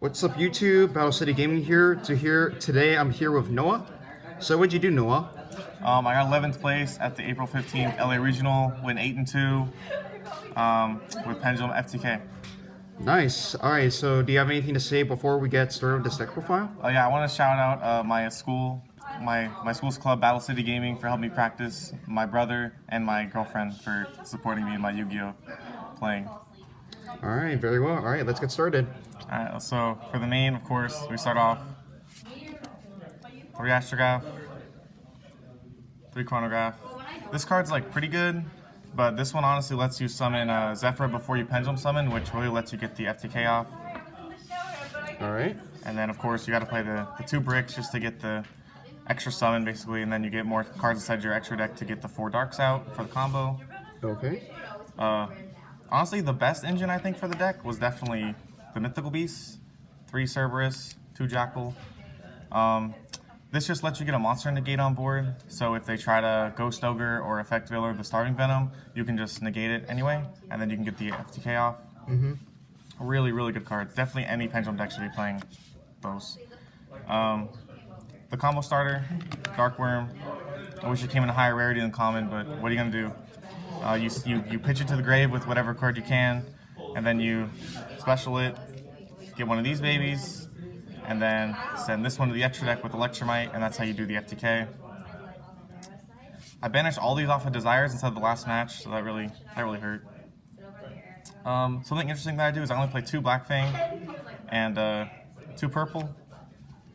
What's up, YouTube? Battle City Gaming here. Today I'm here with Noah. So what'd you do, Noah? I got 11th place at the April 15th LA Regional, went 8-2 with Pendulum FTK. Nice. All right. So do you have anything to say before we get started with this deck profile? Yeah, I want to shout out my school's club, Battle City Gaming, for helping me practice, my brother and my girlfriend for supporting me in my Yu-Gi-Oh playing. All right. Very well. All right. Let's get started. All right. So for the main, of course, we start off 3 Astrograph, 3 Chronograph. This card's like pretty good, but this one honestly lets you summon Zephyr before you Pendulum Summon, which really lets you get the FTK off. All right. And then of course you got to play the 2 bricks just to get the extra summon basically, and then you get more cards inside your extra deck to get the 4 darks out for the combo. Okay. Honestly, the best engine I think for the deck was definitely the Mythical Beasts, 3 Cerberus, 2 Jackal. This just lets you get a monster negate on board, so if they try to Ghost Ogre or Effect Veiler the Starving Venom, you can just negate it anyway, and then you can get the FTK off. Really, really good cards. Definitely any Pendulum deck should be playing those. The combo starter, Dark Worm. I wish it came in a higher rarity than common, but what are you going to do? You pitch it to the grave with whatever card you can, and then you special it, get one of these babies, and then send this one to the extra deck with Electromite, and that's how you do the FTK. I banished all these off of Desires inside the last match, so that really hurt. Something interesting that I do is I only play 2 Black Fang and 2 purple.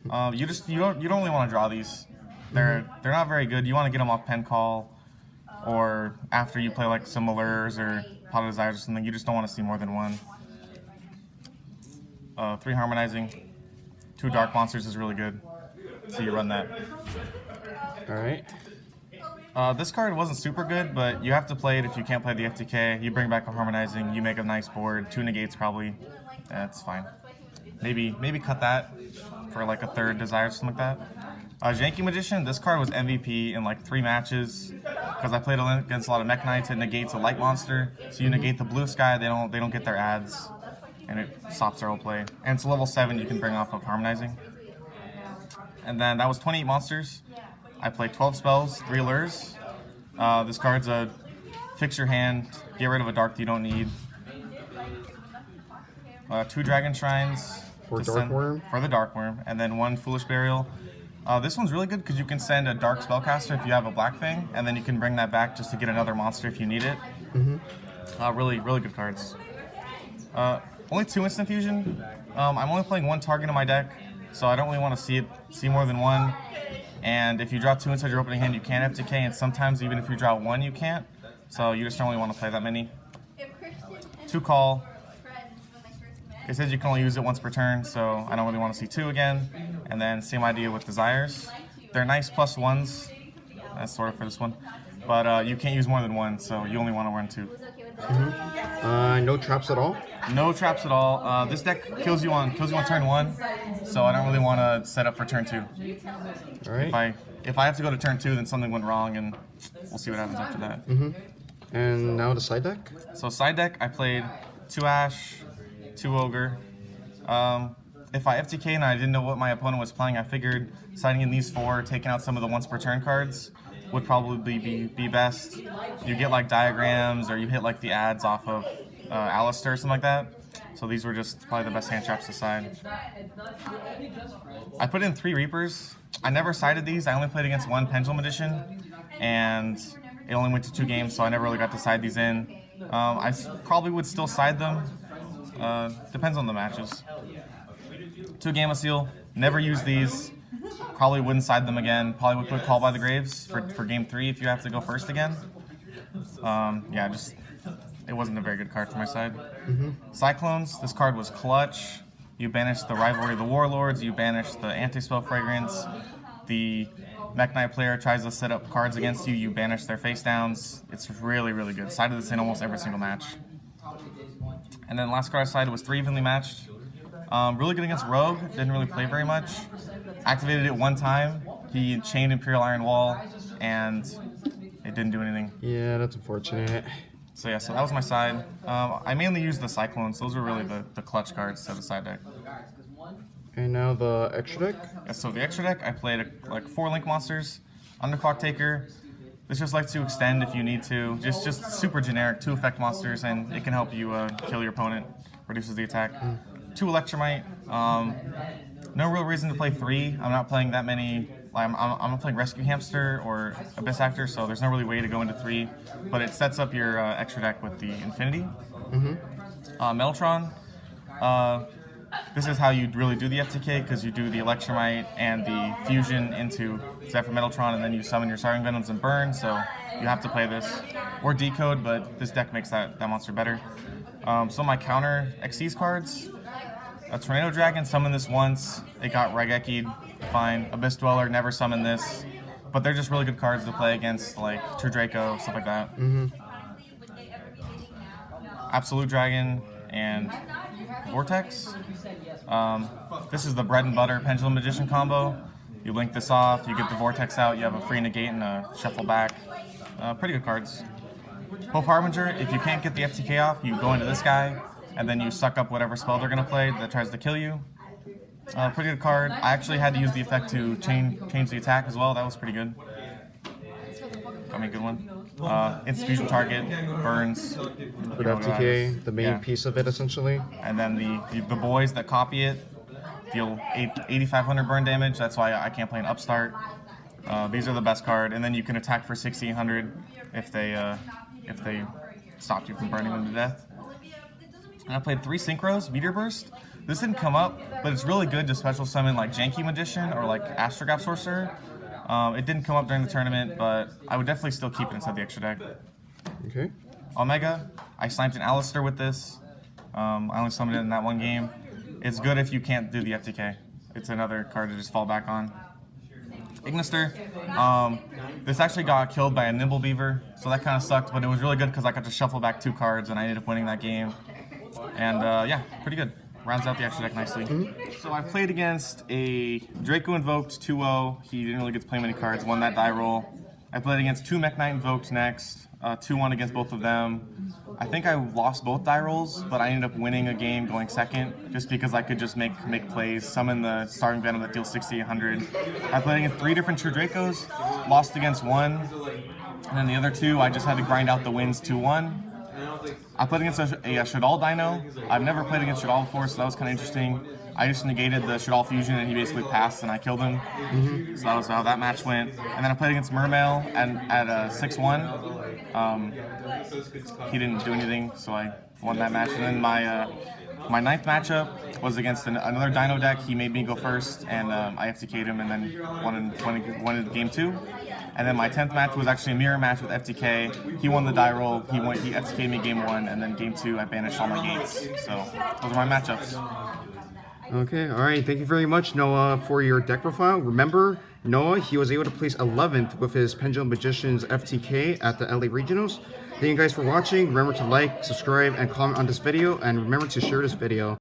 You don't really want to draw these. They're not very good. You want to get them off Pen Call, or after you play like some Malures or Pot of Desires or something. You just don't want to see more than 1. 3 Harmonizing, 2 Dark Monsters is really good, so you run that. All right. This card wasn't super good, but you have to play it if you can't play the FTK. You bring back a Harmonizing, you make a nice board, 2 negates probably. That's fine. Maybe cut that for like a 3rd Desire or something like that. Janky Magician, this card was MVP in like 3 matches because I played against a lot of Mech Knights. It negates a light monster, so you negate the blue sky. They don't get their ads, and it stops their whole play. And it's level 7 you can bring off of Harmonizing. And then that was 28 monsters. I played 12 spells, 3 lures. This card's a fix your hand, get rid of a dark that you don't need. 2 Dragon Shrines For Dark Worm? For the Dark Worm, and then 1 Foolish Burial. This one's really good because you can send a Dark Spellcaster if you have a Black Fang, and then you can bring that back just to get another monster if you need it. Really good cards. Only 2 Instant Fusion. I'm only playing 1 target in my deck, so I don't really want to see more than 1. And if you draw 2 inside your opening hand, you can FTK, and sometimes even if you draw 1, you can't. So you just don't really want to play that many. 2 Call. It says you can only use it once per turn, so I don't really want to see 2 again. And then same idea with Desires. They're nice +1s. That's sort of for this one. But you can't use more than 1, so you only want to run 2. No traps at all? No traps at all. This deck kills you on turn 1, so I don't really want to set up for turn 2. All right. If I have to go to turn 2, then something went wrong, and we'll see what happens after that. And now the side deck? So side deck, I played 2 Ash, 2 Ogre. If I FTK and I didn't know what my opponent was playing, I figured siding in these 4, taking out some of the once per turn cards would probably be best. You get like diagrams, or you hit like the ads off of Alistair or something like that. So these were just probably the best hand traps to side. I put in 3 Reapers. I never sided these. I only played against 1 Pendulum Magician, and it only went to 2 games, so I never really got to side these in. I probably would still side them. Depends on the matches. 2 Gamma Seal. Never use these. Probably wouldn't side them again. Probably would put Call by the Graves for game 3 if you have to go first again. Yeah, just it wasn't a very good card for my side. Cyclones. This card was clutch. You banish the Rivalry of the Warlords. You banish the Anti-Spell Fragrance. The Mech Knight player tries to set up cards against you. You banish their face downs. It's really good. Sided this in almost every single match. And then last card I sided was 3 evenly matched. Really good against Rogue. Didn't really play very much. Activated it 1 time. He chained Imperial Iron Wall, and it didn't do anything. Yeah, that's unfortunate. So yeah, so that was my side. I mainly used the Cyclones. Those were really the clutch cards to the side deck. And now the extra deck. Yeah, so the extra deck, I played like 4 Link monsters, Underclock Taker. This just likes to extend if you need to. Just super generic, 2 effect monsters, and it can help you kill your opponent. Reduces the attack. 2 Electromite. No real reason to play 3. I'm not playing that many. I'm not playing Rescue Hamster or Abyss Actor, so there's no really way to go into 3. But it sets up your extra deck with the Infinity. Metaltron. This is how you really do the FTK, because you do the Electromite and the Fusion into Zephyr Metaltron, and then you summon your Starving Venoms and burn, so you have to play this. Or Decode, but this deck makes that monster better. So my counter Xyz cards. A Tornado Dragon, summon this once. It got Raigeki'd, fine. Abyss Dweller, never summon this. But they're just really good cards to play against, like True Draco, stuff like that. Absolute Dragon and Vortex. This is the bread and butter Pendulum Magician combo. You link this off, you get the Vortex out, you have a free negate and a shuffle back. Pretty good cards. Hope Harbinger, if you can't get the FTK off, you go into this guy, and then you suck up whatever spell they're going to play that tries to kill you. Pretty good card. I actually had to use the effect to change the attack as well. That was pretty good. Got me a good one. Instant fusion target, burns. With FTK, the main piece of it essentially. And then the boys that copy it deal 8,500 burn damage. That's why I can't play an upstart. These are the best card. And then you can attack for 1,600 if they stopped you from burning them to death. And I played 3 Synchros, Meteor Burst. This didn't come up, but it's really good to special summon like Janky Magician or like Astrograph Sorcerer. It didn't come up during the tournament, but I would definitely still keep it inside the extra deck. Okay. Omega, I sniped an Alistair with this. I only summoned it in that one game. It's good if you can't do the FTK. It's another card to just fall back on. Ignister, this actually got killed by a Nimble Beaver, so that kind of sucked, but it was really good because I got to shuffle back 2 cards and I ended up winning that game. And yeah, pretty good. Rounds out the extra deck nicely. So I played against a Draco Invoked 2-0. He didn't really get to play many cards, won that die roll. I played against 2 Mech Knight Invoked next, 2-1 against both of them. I think I lost both die rolls, but I ended up winning a game going second, just because I could just make plays, summon the Starving Venom that deals 6,800. I played against 3 different True Dracos, lost against 1, and then the other 2 I just had to grind out the wins 2-1. I played against a Shadal Dino. I've never played against Shadal before, so that was kind of interesting. I just negated the Shadal Fusion and he basically passed and I killed him. So that was how that match went. And then I played against Mermail at 6-1. He didn't do anything, so I won that match. And then my 9th matchup was against another Dino deck. He made me go first, and I FTK'd him and then won in game 2. And then my 10th match was actually a mirror match with FTK. He won the die roll. He FTK'd me game 1, and then game 2 I banished all my gates. So those are my matchups. Okay, all right. Thank you very much, Noah, for your deck profile. Remember, Noah, he was able to place 11th with his Pendulum Magician's FTK at the LA Regionals. Thank you guys for watching. Remember to like, subscribe, and comment on this video, and remember to share this video.